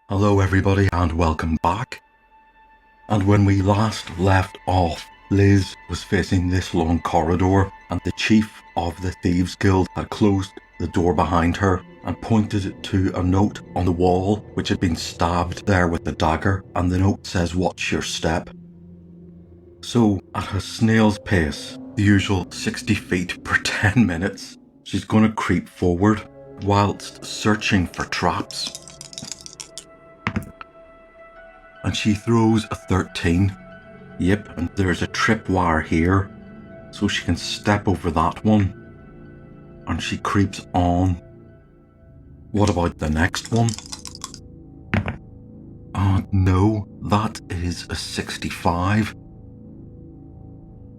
Hello everybody and welcome back. And when we last left off, Liz was facing this long corridor and the chief of the Thieves Guild had closed the door behind her and pointed to a note on the wall which had been stabbed there with a dagger, and the note says, "Watch your step." So at a snail's pace, the usual 60 feet per 10 minutes, she's going to creep forward whilst searching for traps. And she throws a 13. Yep, and there's a tripwire here, so she can step over that one. And she creeps on. What about the next one? Oh no, that is a 65.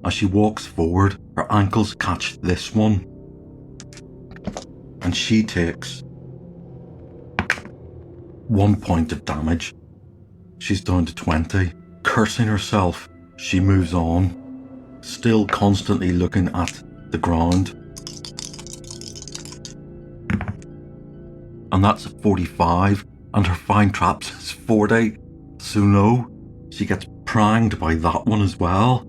As she walks forward, her ankles catch this one. And she takes 1 point of damage. She's down to 20. Cursing herself, she moves on, still constantly looking at the ground. And that's a 45, and her find traps is 40. So no, she gets pranged by that one as well.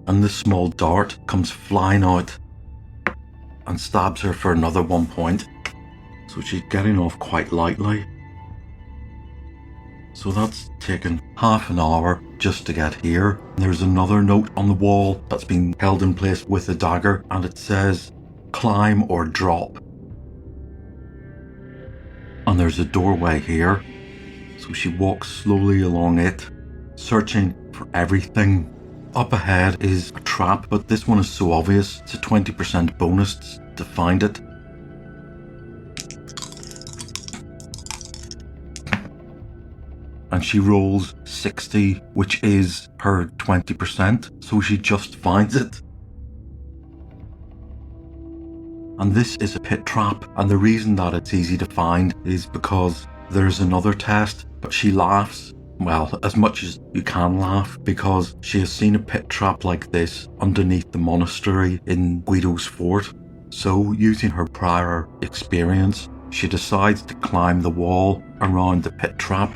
And the small dart comes flying out and stabs her for another 1 point. So she's getting off quite lightly. So that's taken half an hour just to get here. There's another note on the wall that's been held in place with a dagger, and it says, "Climb or drop." And there's a doorway here, so she walks slowly along it, searching for everything. Up ahead is a trap, but this one is so obvious, it's a 20% bonus to find it. And she rolls 60, which is her 20%, so she just finds it. And this is a pit trap, and the reason that it's easy to find is because there's another test, but she laughs. Well, as much as you can laugh, because she has seen a pit trap like this underneath the monastery in Guido's fort. So, using her prior experience, she decides to climb the wall around the pit trap.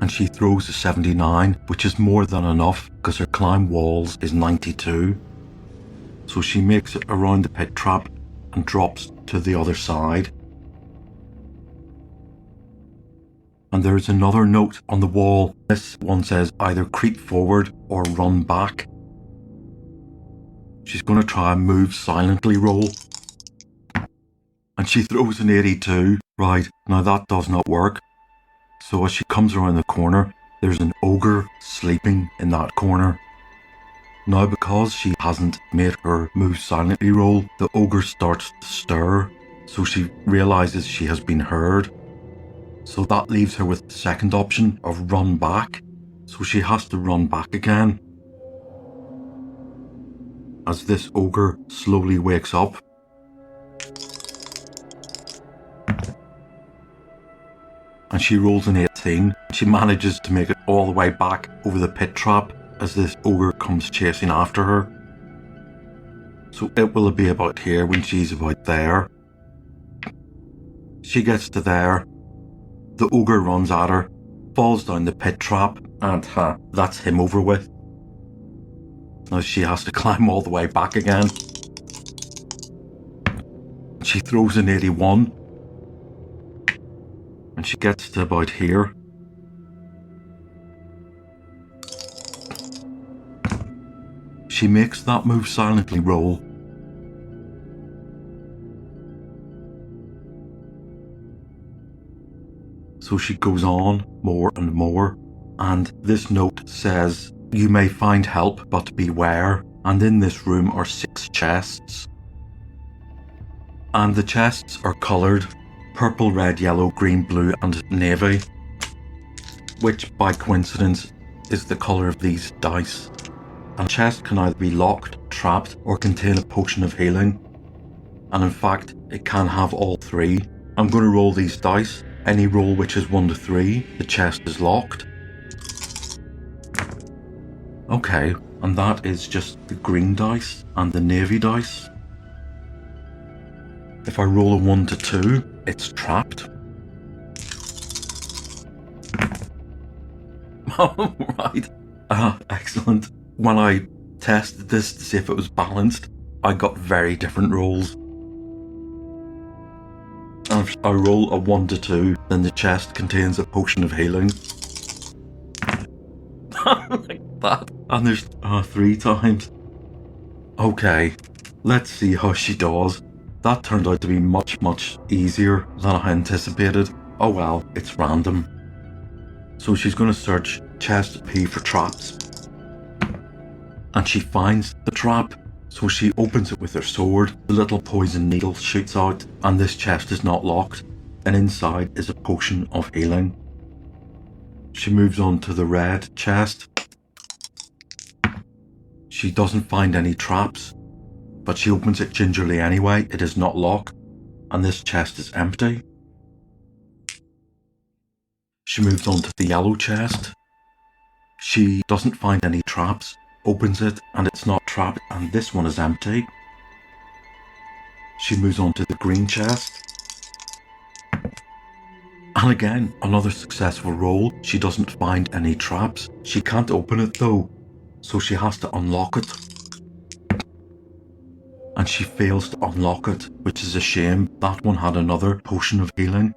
And she throws a 79, which is more than enough because her climb walls is 92. So she makes it around the pit trap and drops to the other side. And there's another note on the wall. This one says either creep forward or run back. She's going to try and move silently roll. And she throws an 82. Right, now that does not work. So as she comes around the corner, there's an ogre sleeping in that corner. Now because she hasn't made her move silently roll, the ogre starts to stir, so she realises she has been heard. So that leaves her with the second option of run back, so she has to run back again. As this ogre slowly wakes up. And she rolls an 18. She manages to make it all the way back over the pit trap as this ogre comes chasing after her. So it will be about here when she's about there. She gets to there. The ogre runs at her, falls down the pit trap, and that's him over with. Now she has to climb all the way back again. She throws an 81. And she gets to about here. She makes that move silently roll. So she goes on more and more, and this note says, "You may find help, but beware." And in this room are 6 chests. And the chests are coloured purple, red, yellow, green, blue and navy, which by coincidence is the colour of these dice. And a chest can either be locked, trapped, or contain a potion of healing. And in fact, it can have all 3. I'm going to roll these dice. Any roll which is 1 to 3, the chest is locked. Okay, and that is just the green dice and the navy dice. If I roll a 1 to 2, it's trapped. Oh, right. Excellent. When I tested this to see if it was balanced, I got very different rolls. And if I roll a 1 to 2, then the chest contains a potion of healing. Like that. And there's 3 times. Okay, let's see how she does. That turned out to be much, much easier than I anticipated. Oh well, it's random. So she's going to search chest P for traps. And she finds the trap. So she opens it with her sword, the little poison needle shoots out, and this chest is not locked, and inside is a potion of healing. She moves on to the red chest. She doesn't find any traps, but she opens it gingerly anyway. It is not locked, and this chest is empty. She moves on to the yellow chest. She doesn't find any traps, opens it, and it's not trapped, and this one is empty. She moves on to the green chest. And again, another successful roll. She doesn't find any traps. She can't open it though, so she has to unlock it. And she fails to unlock it, which is a shame. That one had another potion of healing.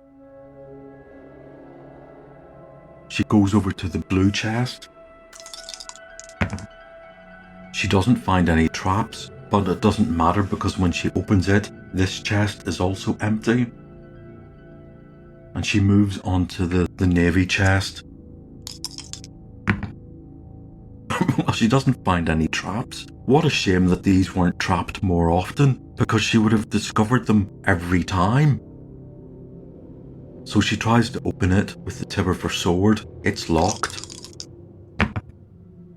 She goes over to the blue chest. She doesn't find any traps, but it doesn't matter because when she opens it, this chest is also empty. And she moves on to the navy chest. Well, she doesn't find any traps. What a shame that these weren't trapped more often, because she would have discovered them every time. So she tries to open it with the tip of her sword. It's locked.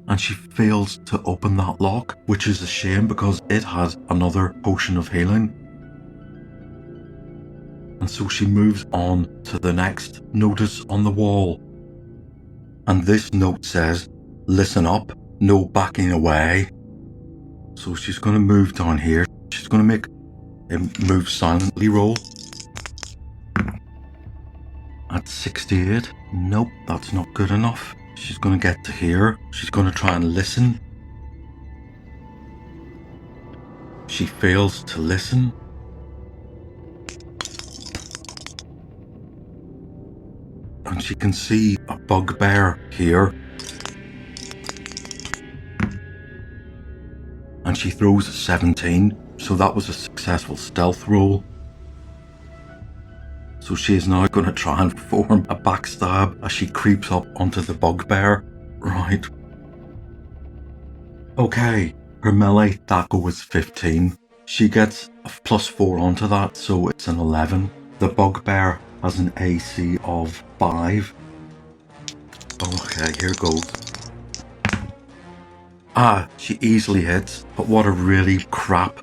And she fails to open that lock, which is a shame because it has another potion of healing. And so she moves on to the next notice on the wall. And this note says, "Listen up, no backing away." So she's going to move down here. She's going to make a move silently roll. At 68. Nope, that's not good enough. She's going to get to here. She's going to try and listen. She fails to listen. And she can see a bugbear here. And she throws a 17, so that was a successful stealth roll. So she is now going to try and perform a backstab as she creeps up onto the bugbear. Right. Okay, her melee THAC0 is 15. She gets a +4 onto that, so it's an 11. The bugbear has an AC of 5. Okay, here goes. She easily hits, but what a really crap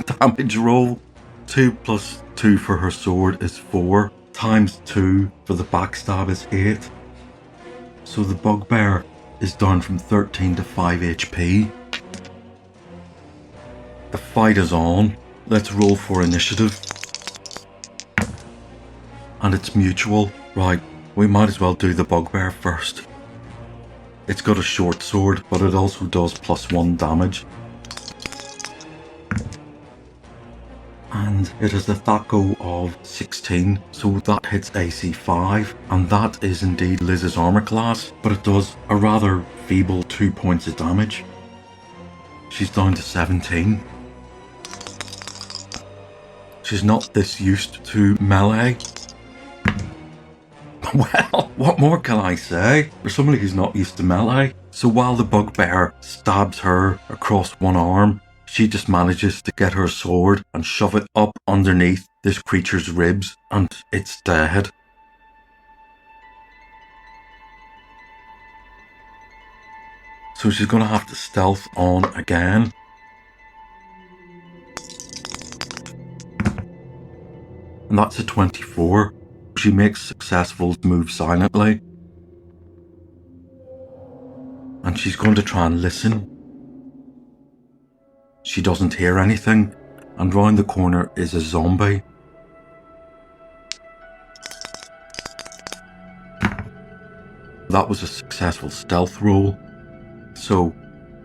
damage roll. 2 plus 2 for her sword is 4, times 2 for the backstab is 8. So the bugbear is down from 13 to 5 HP. The fight is on. Let's roll for initiative. And it's mutual. Right, we might as well do the bugbear first. It's got a short sword, but it also does +1 damage. And it has a THAC0 of 16, so that hits AC 5, and that is indeed Liz's armor class, but it does a rather feeble 2 points of damage. She's down to 17. She's not this used to melee. Well, what more can I say for somebody who's not used to melee? So while the bugbear stabs her across one arm, she just manages to get her sword and shove it up underneath this creature's ribs, and it's dead. So she's going to have to stealth on again. And that's a 24. She makes successful move silently. And she's going to try and listen. She doesn't hear anything. and round the corner is a zombie. That was a successful stealth roll, so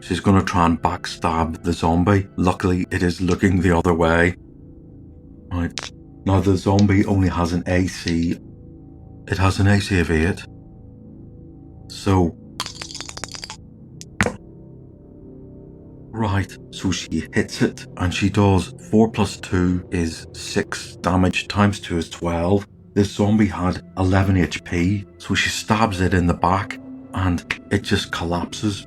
she's going to try and backstab the zombie. Luckily, it is looking the other way. Right. Now, the zombie only has an AC. It has an AC of 8. So... Right, so she hits it, and she does 4 plus 2 is 6 damage, times 2 is 12. This zombie had 11 HP, so she stabs it in the back, and it just collapses.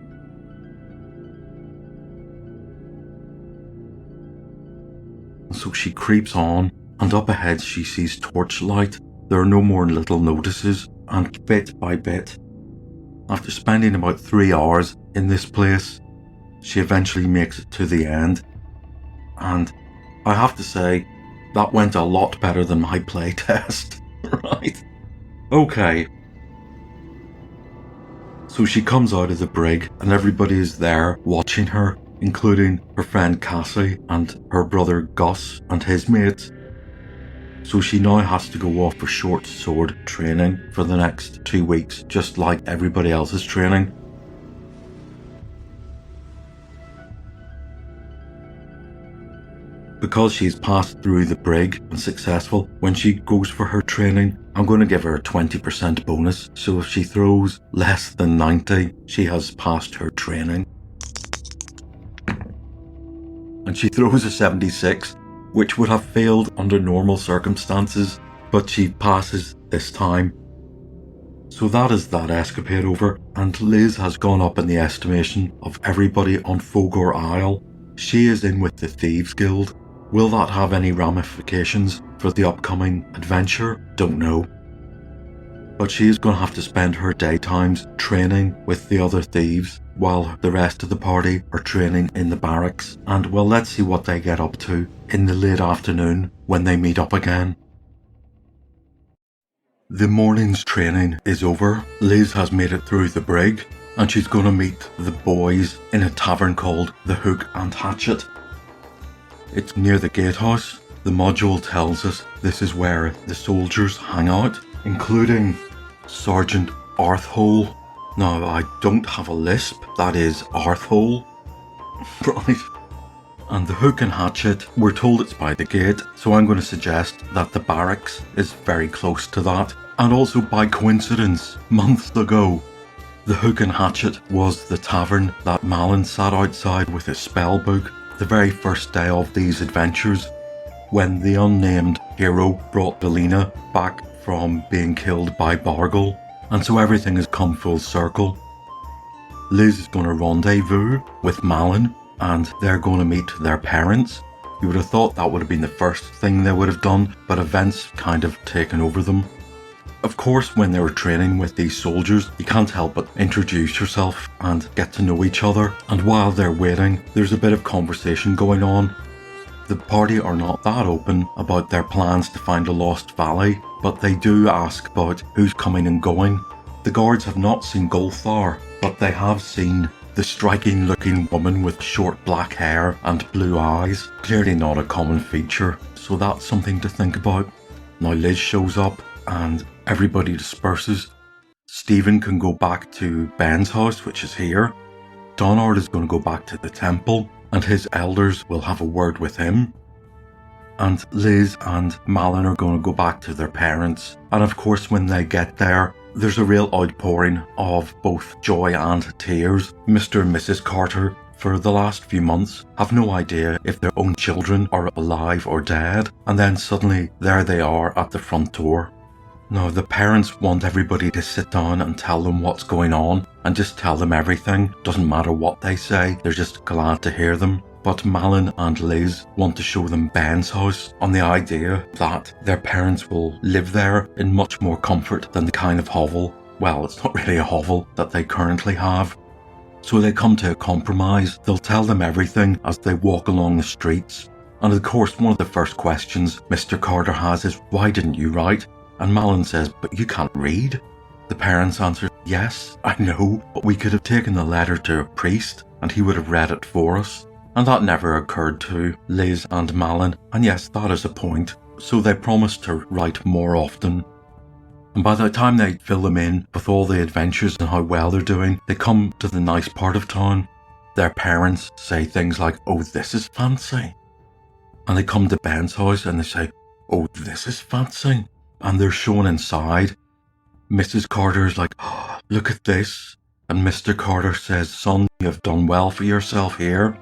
So she creeps on, and up ahead she sees torchlight. There are no more little notices, and bit by bit, after spending about 3 hours in this place, she eventually makes it to the end. And I have to say, that went a lot better than my playtest, right? Okay. So she comes out of the brig, and everybody is there watching her, including her friend Cassie and her brother Gus and his mates. So she now has to go off for short sword training for the next 2 weeks, just like everybody else's training. Because she's passed through the brig and successful, when she goes for her training, I'm going to give her a 20% bonus. So if she throws less than 90, she has passed her training. And she throws a 76, which would have failed under normal circumstances, but she passes this time. So that is that escapade over, and Liz has gone up in the estimation of everybody on Fogor Isle. She is in with the Thieves Guild. Will that have any ramifications for the upcoming adventure? Don't know. But she is going to have to spend her daytimes training with the other thieves, while the rest of the party are training in the barracks. And well, let's see what they get up to in the late afternoon when they meet up again. The morning's training is over. Liz has made it through the brig, and she's going to meet the boys in a tavern called the Hook and Hatchet. It's near the gatehouse. The module tells us this is where the soldiers hang out, including Sergeant Arthhole. Now, I don't have a lisp, that is Arthhole. Right. And the Hook and Hatchet, we're told it's by the gate, so I'm going to suggest that the barracks is very close to that. And also by coincidence, months ago, the Hook and Hatchet was the tavern that Malin sat outside with his spell book the very first day of these adventures, when the unnamed hero brought Belina back from being killed by Bargle, and so everything has come full circle. Liz is going to rendezvous with Malin, and they're going to meet their parents. You would have thought that would have been the first thing they would have done, but events kind of taken over them. Of course, when they were training with these soldiers, you can't help but introduce yourself and get to know each other. And while they're waiting, there's a bit of conversation going on. The party are not that open about their plans to find a lost valley, but they do ask about who's coming and going. The guards have not seen Golthar, but they have seen the striking looking woman with short black hair and blue eyes. Clearly not a common feature, so that's something to think about. Now Liz shows up and everybody disperses. Stephen can go back to Ben's house, which is here. Donard is going to go back to the temple, and his elders will have a word with him. And Liz and Malin are going to go back to their parents. And of course, when they get there, there's a real outpouring of both joy and tears. Mr. and Mrs. Carter, for the last few months, have no idea if their own children are alive or dead. And then suddenly, there they are at the front door. Now, the parents want everybody to sit down and tell them what's going on, and just tell them everything. Doesn't matter what they say, they're just glad to hear them. But Malin and Liz want to show them Ben's house on the idea that their parents will live there in much more comfort than the kind of hovel, well, it's not really a hovel, that they currently have. So they come to a compromise. They'll tell them everything as they walk along the streets. And of course, one of the first questions Mr. Carter has is, "Why didn't you write?" And Malin says, "But you can't read." The parents answer, "Yes, I know, but we could have taken the letter to a priest and he would have read it for us." And that never occurred to Liz and Malin, and yes, that is a point, so they promised to write more often. And by the time they fill them in with all the adventures and how well they're doing, they come to the nice part of town. Their parents say things like, "Oh, this is fancy." And they come to Ben's house and they say, "Oh, this is fancy." And they're shown inside. Mrs. Carter's like, "Oh, look at this." And Mr. Carter says, "Son, you've done well for yourself here."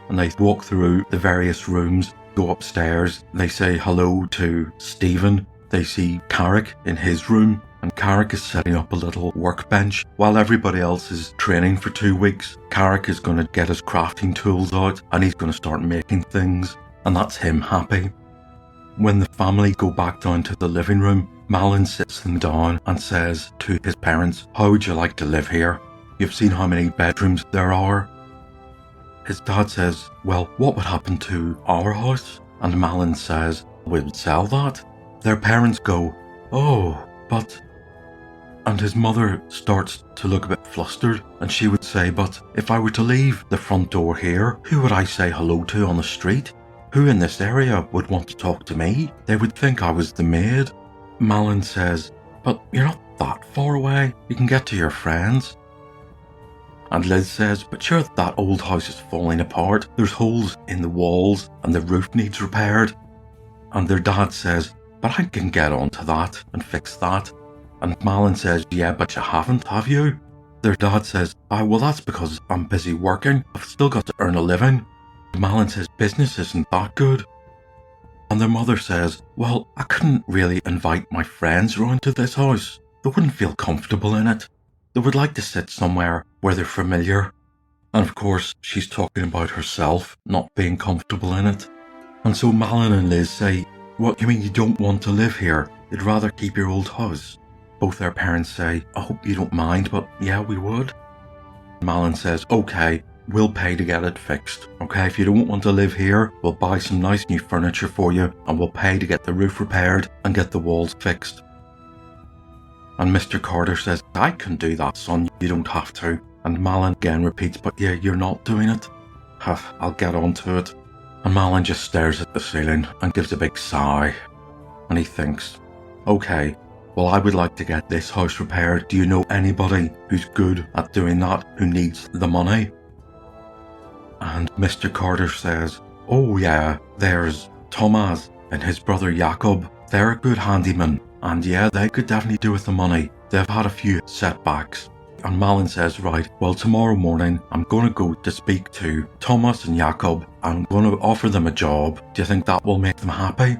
And they walk through the various rooms, go upstairs. They say hello to Stephen. They see Carrick in his room, and Carrick is setting up a little workbench. While everybody else is training for 2 weeks, Carrick is going to get his crafting tools out and he's going to start making things, and that's him happy. When the family go back down to the living room, Malin sits them down and says to his parents, "How would you like to live here? You've seen how many bedrooms there are." His dad says, "Well, what would happen to our house?" And Malin says, "We would sell that." Their parents go, "Oh, but..." And his mother starts to look a bit flustered, and she would say, "But if I were to leave the front door here, who would I say hello to on the street? Who in this area would want to talk to me? They would think I was the maid." Malin says, "But you're not that far away. You can get to your friends." And Liz says, "But sure, that old house is falling apart. There's holes in the walls and the roof needs repaired." And their dad says, "But I can get onto that and fix that." And Malin says, "Yeah, but you haven't, have you?" Their dad says, "Well, that's because I'm busy working. I've still got to earn a living." Malin says, "Business isn't that good." And their mother says, "Well, I couldn't really invite my friends round to this house. They wouldn't feel comfortable in it. They would like to sit somewhere where they're familiar." And of course, she's talking about herself not being comfortable in it. And so Malin and Liz say, "What, you mean you don't want to live here? You'd rather keep your old house?" Both their parents say, "I hope you don't mind, but yeah, we would." Malin says, "Okay, we'll pay to get it fixed. Okay, if you don't want to live here, we'll buy some nice new furniture for you and we'll pay to get the roof repaired and get the walls fixed." And Mr. Carter says, "I can do that, son, you don't have to." And Malin again repeats, "But yeah, you're not doing it." "I'll get on to it." And Malin just stares at the ceiling and gives a big sigh. And he thinks, "Okay, well, I would like to get this house repaired. Do you know anybody who's good at doing that, who needs the money?" And Mr. Carter says, "Oh yeah, there's Thomas and his brother Jakob. They're a good handyman, and yeah, they could definitely do with the money. They've had a few setbacks." And Malin says, "Right, well, tomorrow morning I'm going to go to speak to Thomas and Jakob. I'm going to offer them a job. Do you think that will make them happy?"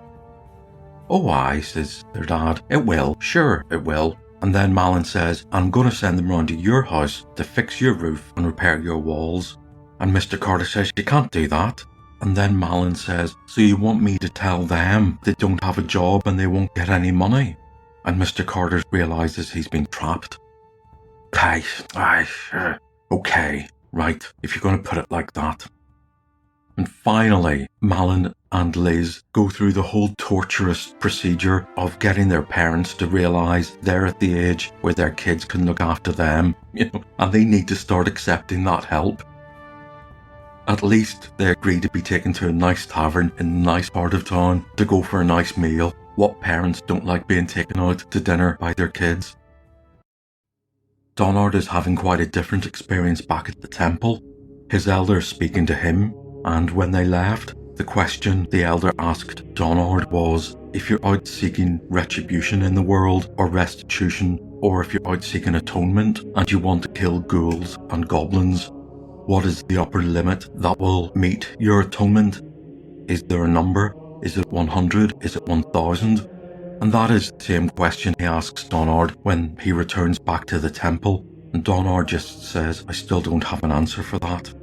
"Oh, aye," says their dad. "It will, sure it will." And then Malin says, "I'm going to send them round to your house to fix your roof and repair your walls." And Mr. Carter says, "You can't do that." And then Malin says, "So you want me to tell them they don't have a job and they won't get any money?" And Mr. Carter realises he's been trapped. Okay, right, if you're going to put it like that. And finally, Malin and Liz go through the whole torturous procedure of getting their parents to realise they're at the age where their kids can look after them, and they need to start accepting that help. At least they agree to be taken to a nice tavern in a nice part of town to go for a nice meal. What parents don't like being taken out to dinner by their kids? Donard is having quite a different experience back at the temple. His elder is speaking to him, and when they left, the question the elder asked Donard was, if you're out seeking retribution in the world, or restitution, or if you're out seeking atonement and you want to kill ghouls and goblins, what is the upper limit that will meet your atonement? Is there a number? Is it 100? Is it 1000? And that is the same question he asks Donard when he returns back to the temple, and Donard just says, "I still don't have an answer for that."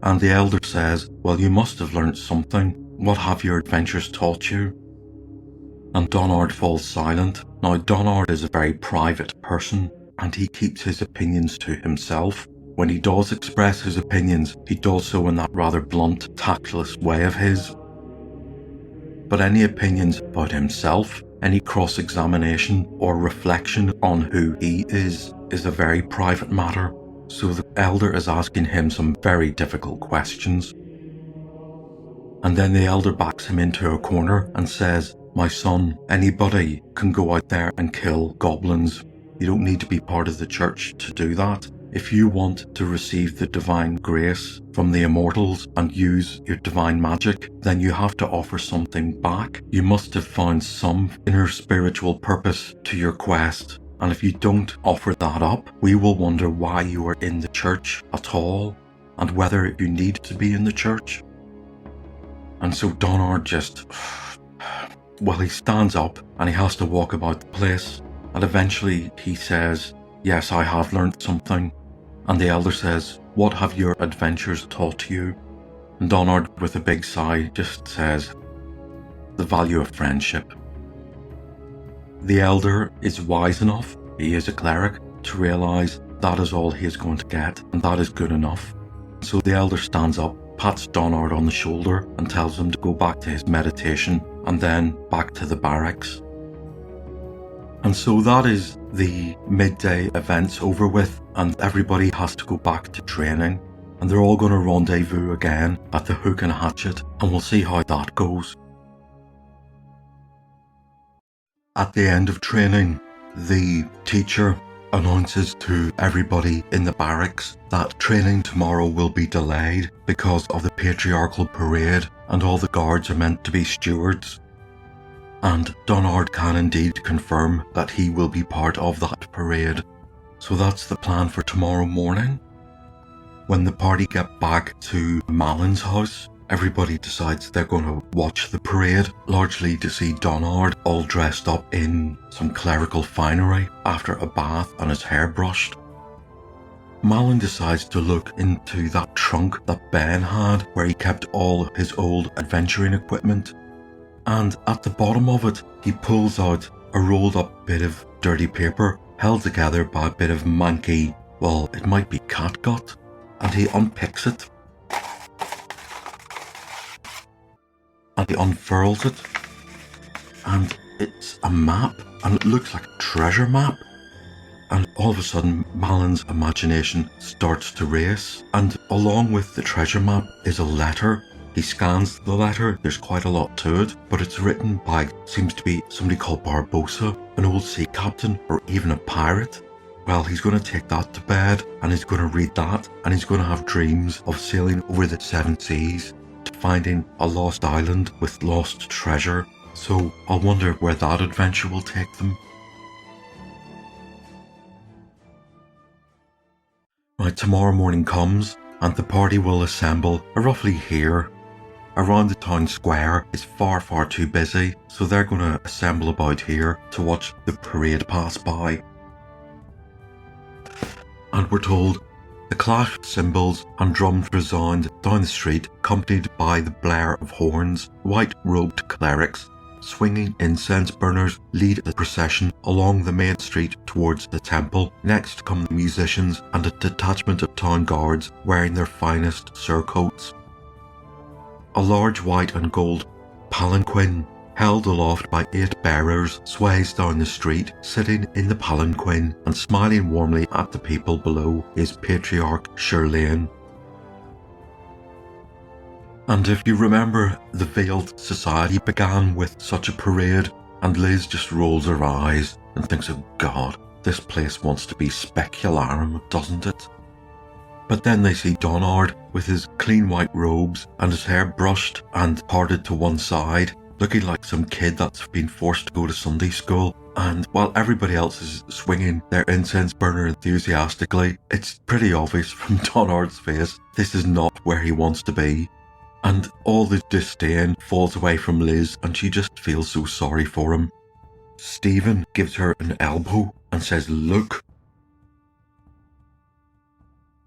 And the elder says, "Well, you must have learnt something. What have your adventures taught you?" And Donard falls silent. Now, Donard is a very private person, and he keeps his opinions to himself. When he does express his opinions, he does so in that rather blunt, tactless way of his. But any opinions about himself, any cross-examination or reflection on who he is a very private matter. So the elder is asking him some very difficult questions. And then the elder backs him into a corner and says, "My son, anybody can go out there and kill goblins. You don't need to be part of the church to do that. If you want to receive the divine grace from the immortals and use your divine magic, then you have to offer something back. You must have found some inner spiritual purpose to your quest. And if you don't offer that up, we will wonder why you are in the church at all and whether you need to be in the church." And so Donard he stands up and he has to walk about the place. And eventually he says, "Yes, I have learnt something." And the elder says, "What have your adventures taught you?" And Donard, with a big sigh, just says, "The value of friendship." The elder is wise enough, he is a cleric, to realise that is all he is going to get, and that is good enough. So the elder stands up, pats Donard on the shoulder, and tells him to go back to his meditation, and then back to the barracks. And so that is the midday events over with, and everybody has to go back to training. And they're all going to rendezvous again at the Hook and Hatchet, and we'll see how that goes. At the end of training, the teacher announces to everybody in the barracks that training tomorrow will be delayed because of the patriarchal parade, and all the guards are meant to be stewards. And Donard can indeed confirm that he will be part of that parade. So that's the plan for tomorrow morning. When the party get back to Malin's house, everybody decides they're going to watch the parade, largely to see Donard all dressed up in some clerical finery after a bath and his hair brushed. Malin decides to look into that trunk that Ben had, where he kept all his old adventuring equipment. And at the bottom of it, he pulls out a rolled up bit of dirty paper held together by a bit of manky, it might be catgut, and he unpicks it. And he unfurls it, and it's a map, and it looks like a treasure map. And all of a sudden, Malin's imagination starts to race, and along with the treasure map is a letter. He scans the letter, there's quite a lot to it, but it's written by, seems to be somebody called Barbosa, an old sea captain, or even a pirate. Well, he's going to take that to bed, and he's going to read that, and he's going to have dreams of sailing over the seven seas, to finding a lost island with lost treasure. So I'll wonder where that adventure will take them. Right, tomorrow morning comes, and the party will assemble roughly here. Around the town square is far too busy, so they're going to assemble about here to watch the parade pass by. And we're told the clash of cymbals and drums resound down the street, accompanied by the blare of horns. White-robed clerics swinging incense burners lead the procession along the main street towards the temple. Next come the musicians and a detachment of town guards wearing their finest surcoats. A large white and gold palanquin, held aloft by 8 bearers, sways down the street. Sitting in the palanquin and smiling warmly at the people below is Patriarch Shirlane. And if you remember, the Veiled Society began with such a parade, and Liz just rolls her eyes and thinks, oh God, this place wants to be specularum, doesn't it? But then they see Donard with his clean white robes and his hair brushed and parted to one side, looking like some kid that's been forced to go to Sunday school. And while everybody else is swinging their incense burner enthusiastically, it's pretty obvious from Donard's face this is not where he wants to be. And all the disdain falls away from Liz, and she just feels so sorry for him. Stephen gives her an elbow and says, look.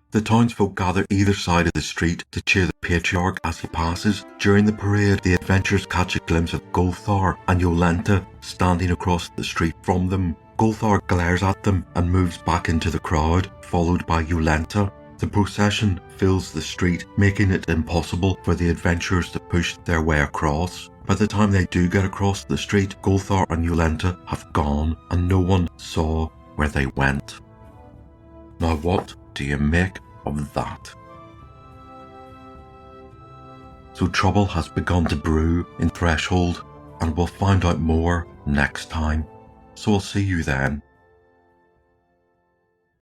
The townsfolk gather either side of the street to cheer the patriarch as he passes. During the parade, the adventurers catch a glimpse of Golthar and Yolenta standing across the street from them. Golthar glares at them and moves back into the crowd, followed by Yolenta. The procession fills the street, making it impossible for the adventurers to push their way across. By the time they do get across the street, Golthar and Yolenta have gone, and no one saw where they went. Now what do you make of that? So trouble has begun to brew in Threshold, and we'll find out more next time. So I'll see you then.